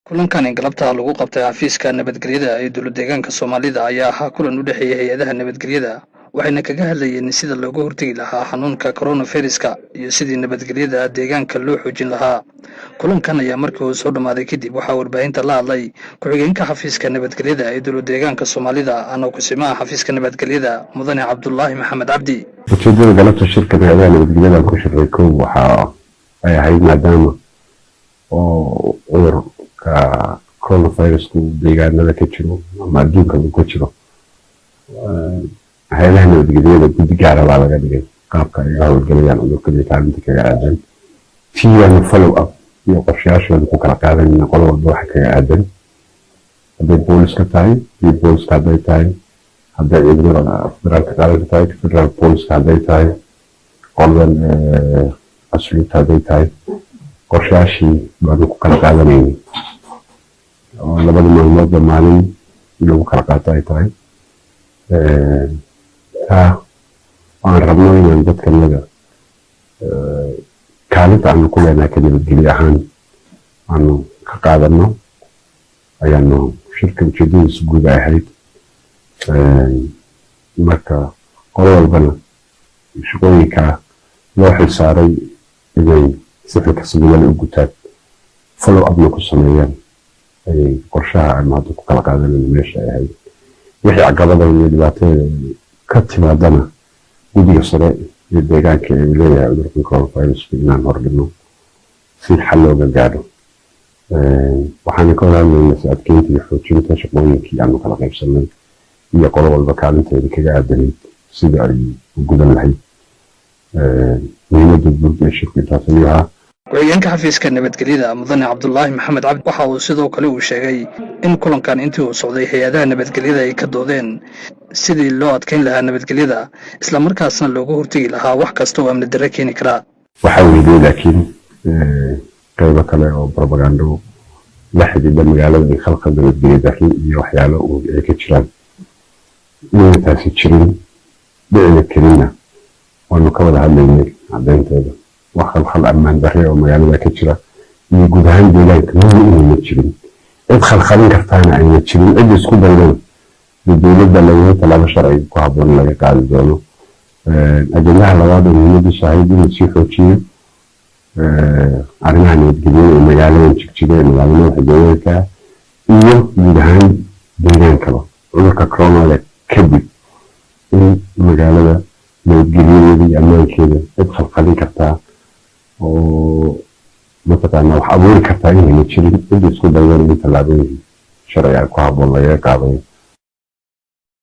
kulankan galabta lagu qabtay xafiiska nabadgelyada ee dowlad deegaanka Soomaalida ayaa ahaa kulan u dhaxeeyay hay'adaha nabadgelyada waxayna kaga hadlayeen sida looga hortagi lahaa xanuunka coronavirus-ka iyo sidii nabadgelyada deegaanka loo xoojin lahaa. Kulankan ayaa markii uu soo dhamaaday kadib waxaa warbaahinta la hadlay ku-xigeenka xafiiska nabadgelyada ee dowlad deegaanka Soomaalida ana kusimaha xafiiska nabadgelyada Mudane Cabdullaahi Maxamed Cabdi. ujeedada galabta shirka hay'adaha nabadgelyada ku shaqeeyay waxa ay ahayd maadaama oo cudurka coronavirus-ku deegaanada ka jiro ama adduunka uu ka jiro hay'adaha nabadgelyada guddi gaar ah laga dhigay qaabka ay uga howlgalayaan cudurka kaalinta kaga aadan tiiwana follow up iyo qorshayaashooda ku kala qaadanayna qolo walba waxa kaga aadan hadday booliska tahay iyo booliska hadday tahay hadday ciidamada federaalka qaadanka tahay federal booliska hadday tahay qoladan asluubta hadday tahay qorshayaashii baanu ku kala qaadanayna oo labada maalmoodba maalin lagu kala qaato ay tahay waan rabno inaan dadkanaga kaalinta aanu ku leenahay ka nabadgelyo ahaan aanu ka qaadano ayaanu shirka ujeedadiisa guud ahayd marka qolo walbana shaqooyinka loo xilsaaray inay si xilkasnimada u gutaan follow upna ku sameeyaan ay qorshaha aanu hadda ku kala qaadanayno meesha ay ahayd wixii caqabada iyo dhibaatada ka timaadana guddiga sare ee deegaanka ee leeyahay cudurka coronavirus-ka inaan hordhino si xal looga gaadho waxaana ka wadaadnaynaa si adkeynta iyo xoojinta shaqooyinkii aanu kala qaybsanay iyo qolo walba kaalinteeda kaga aadanayd sida ay u gudan lahayd muhiimadda guud ee shirku intaas ayuu ahaa. ku-xigeenka xafiiska nabadgelyada Mudane Cabdullaahi Maxamed Cabdi waxa uu sidoo kale uu sheegay in kulankan intii uu socday hay'adaha nabadgelyada ay ka doodeen sidii loo adkeyn lahaa nabadgelyada isla markaasna looga hortagi lahaa wax kasta oo amni darro keeni kara. waxaa weydiyey laakiin qaybo kale oo propaganda la xidhiidha magaalada ay khalkhal nabadgelyo darri iyo waxyaalo ay ka jiraan inay taasi jirin dhicina karinna waanu ka wada hadlaynay caddeynteeda wax khalkhal ammaan darre oo magaalada ka jira iyo guud ahaan deegaanka midna inayna jirin cid khalkhalin kartaana ayna jirin cid isku daydan dowladda lagula tallaabo sharci ku habboon laga qaadi doono ajendaha labaad oo muhiimadiisu ahayd inuu sii xoojiyo arrimaha nabadgelyada ee magaaladan jigjiga ee magaalada deegaanka iyo guud ahaan deegaankaba cudurka corona kadib in magaalada nabadgelyadeeda iyo ammaankeeda cid khalkhalin kartaa oo mataqaana wax abuuri kartaa inayna jirin cid isku daydan in tallaabooyin sharci ku habboon laga qaadayo